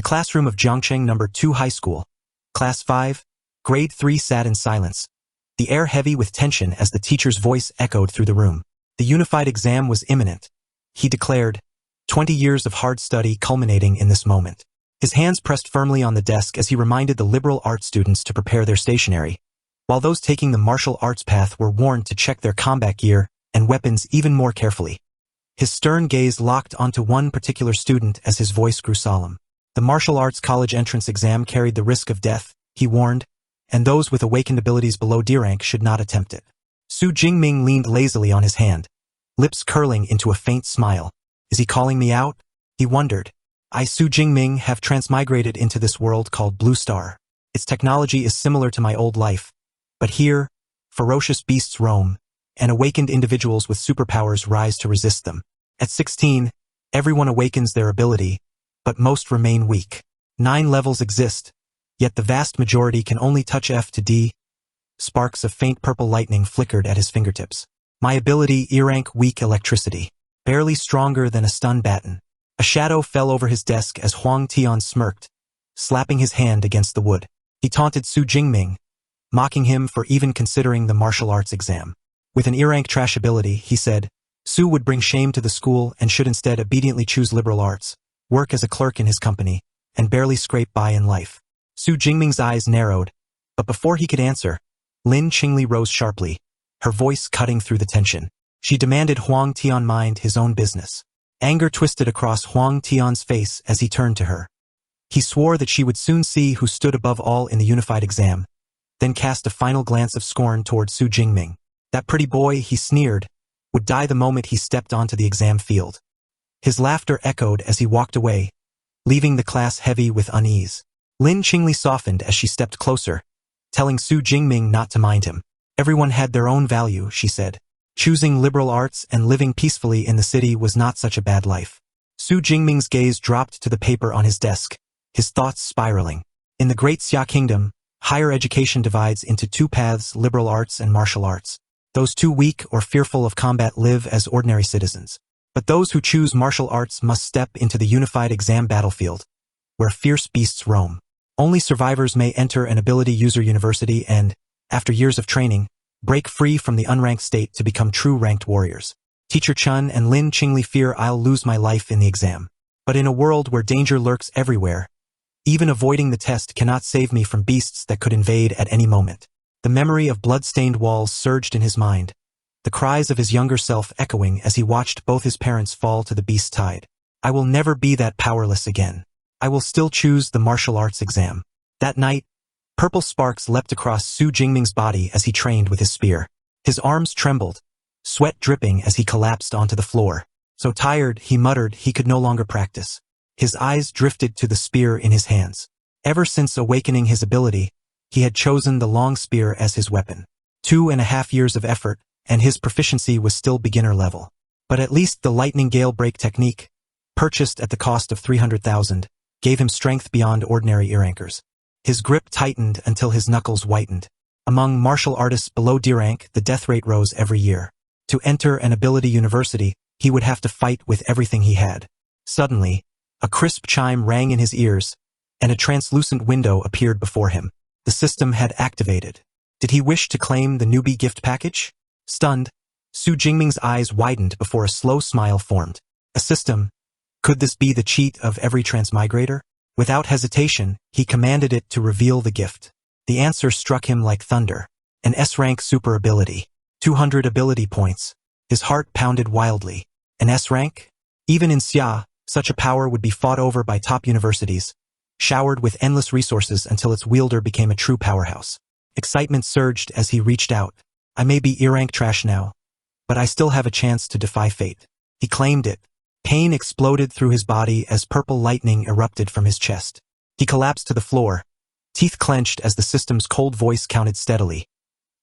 classroom of Jiangcheng No. 2 High School, Class 5, Grade 3 sat in silence, the air heavy with tension as the teacher's voice echoed through the room. The unified exam was imminent, he declared, 20 years of hard study culminating in this moment. His hands pressed firmly on the desk as he reminded the liberal arts students to prepare their stationery, while those taking the martial arts path were warned to check their combat gear and weapons even more carefully. His stern gaze locked onto one particular student as his voice grew solemn. The martial arts college entrance exam carried the risk of death, he warned, and those with awakened abilities below D rank should not attempt it. Su Jingming leaned lazily on his hand, lips curling into a faint smile. Is he calling me out? He wondered. I, Su Jingming, have transmigrated into this world called Blue Star. Its technology is similar to my old life, but here, ferocious beasts roam, and awakened individuals with superpowers rise to resist them. At 16, everyone awakens their ability, but most remain weak. 9 levels exist, yet the vast majority can only touch F to D. Sparks of faint purple lightning flickered at his fingertips. My ability, E-rank weak electricity, barely stronger than a stun baton. A shadow fell over his desk as Huang Tian smirked, slapping his hand against the wood. He taunted Su Jingming, mocking him for even considering the martial arts exam. With an E-rank trash ability, he said, Su would bring shame to the school and should instead obediently choose liberal arts, work as a clerk in his company, and barely scrape by in life. Su Jingming's eyes narrowed, but before he could answer, Lin Qingli rose sharply, her voice cutting through the tension. She demanded Huang Tian mind his own business. Anger twisted across Huang Tian's face as he turned to her. He swore that she would soon see who stood above all in the unified exam, then cast a final glance of scorn toward Su Jingming. That pretty boy, he sneered, would die the moment he stepped onto the exam field. His laughter echoed as he walked away, leaving the class heavy with unease. Lin Qingli softened as she stepped closer, telling Su Jingming not to mind him. Everyone had their own value, she said. Choosing liberal arts and living peacefully in the city was not such a bad life. Su Jingming's gaze dropped to the paper on his desk, his thoughts spiraling. In the Great Xia Kingdom, higher education divides into 2 paths, liberal arts and martial arts. Those too weak or fearful of combat live as ordinary citizens. But those who choose martial arts must step into the unified exam battlefield, where fierce beasts roam. Only survivors may enter an ability user university and, after years of training, break free from the unranked state to become true ranked warriors. Teacher Chun and Lin Qingli fear I'll lose my life in the exam. But in a world where danger lurks everywhere, even avoiding the test cannot save me from beasts that could invade at any moment. The memory of blood-stained walls surged in his mind, the cries of his younger self echoing as he watched both his parents fall to the beast tide. I will never be that powerless again. I will still choose the martial arts exam. That night, purple sparks leapt across Su Jingming's body as he trained with his spear. His arms trembled, sweat dripping as he collapsed onto the floor. So tired, he muttered he could no longer practice. His eyes drifted to the spear in his hands. Ever since awakening his ability, he had chosen the long spear as his weapon. 2.5 years of effort, and his proficiency was still beginner level. But at least the lightning gale break technique, purchased at the cost of 300,000, gave him strength beyond ordinary E-rankers. His grip tightened until his knuckles whitened. Among martial artists below D rank, the death rate rose every year. To enter an ability university, he would have to fight with everything he had. Suddenly, a crisp chime rang in his ears, and a translucent window appeared before him. The system had activated. Did he wish to claim the newbie gift package? Stunned, Su Jingming's eyes widened before a slow smile formed. A system? Could this be the cheat of every transmigrator? Without hesitation, he commanded it to reveal the gift. The answer struck him like thunder. An S-rank super ability. 200 ability points. His heart pounded wildly. An S-rank? Even in Xia, such a power would be fought over by top universities, showered with endless resources until its wielder became a true powerhouse. Excitement surged as he reached out. I may be E-rank trash now, but I still have a chance to defy fate. He claimed it. Pain exploded through his body as purple lightning erupted from his chest. He collapsed to the floor, teeth clenched as the system's cold voice counted steadily.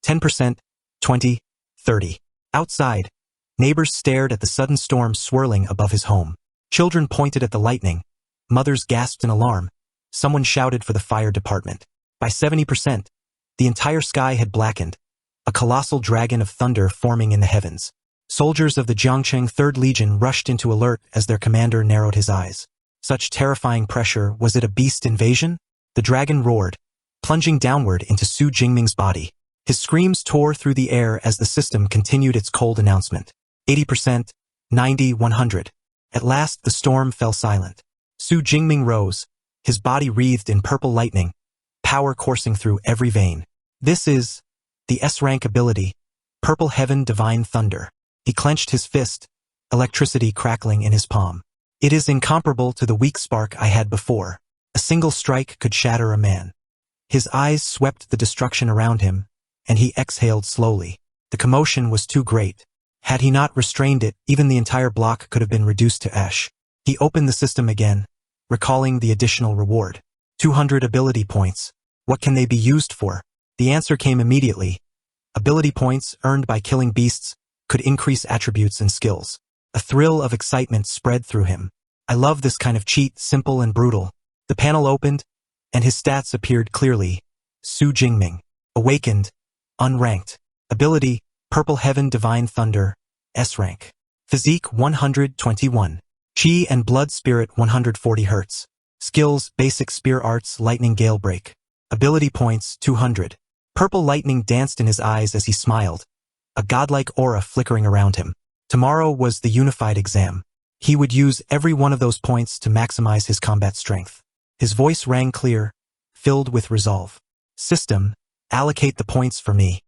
10%, 20, 30. Outside, neighbors stared at the sudden storm swirling above his home. Children pointed at the lightning. Mothers gasped in alarm. Someone shouted for the fire department. By 70%, the entire sky had blackened, a colossal dragon of thunder forming in the heavens. Soldiers of the Jiangcheng 3rd Legion rushed into alert as their commander narrowed his eyes. Such terrifying pressure, was it a beast invasion? The dragon roared, plunging downward into Su Jingming's body. His screams tore through the air as the system continued its cold announcement. 80%, 90, 100. At last the storm fell silent. Su Jingming rose, his body wreathed in purple lightning, power coursing through every vein. This is the S-rank ability, Purple Heaven Divine Thunder. He clenched his fist, electricity crackling in his palm. It is incomparable to the weak spark I had before. A single strike could shatter a man. His eyes swept the destruction around him, and he exhaled slowly. The commotion was too great. Had he not restrained it, even the entire block could have been reduced to ash. He opened the system again, recalling the additional reward. 200 ability points. What can they be used for? The answer came immediately. Ability points earned by killing beasts could increase attributes and skills. A thrill of excitement spread through him. I love this kind of cheat, simple and brutal. The panel opened, and his stats appeared clearly. Su Jingming. Awakened. Unranked. Ability, Purple Heaven Divine Thunder, S-rank. Physique 121. Chi and Blood Spirit 140 Hz. Skills, Basic Spear Arts Lightning Gale Break. Ability points 200. Purple lightning danced in his eyes as he smiled, a godlike aura flickering around him. Tomorrow was the unified exam. He would use every one of those points to maximize his combat strength. His voice rang clear, filled with resolve. System, allocate the points for me.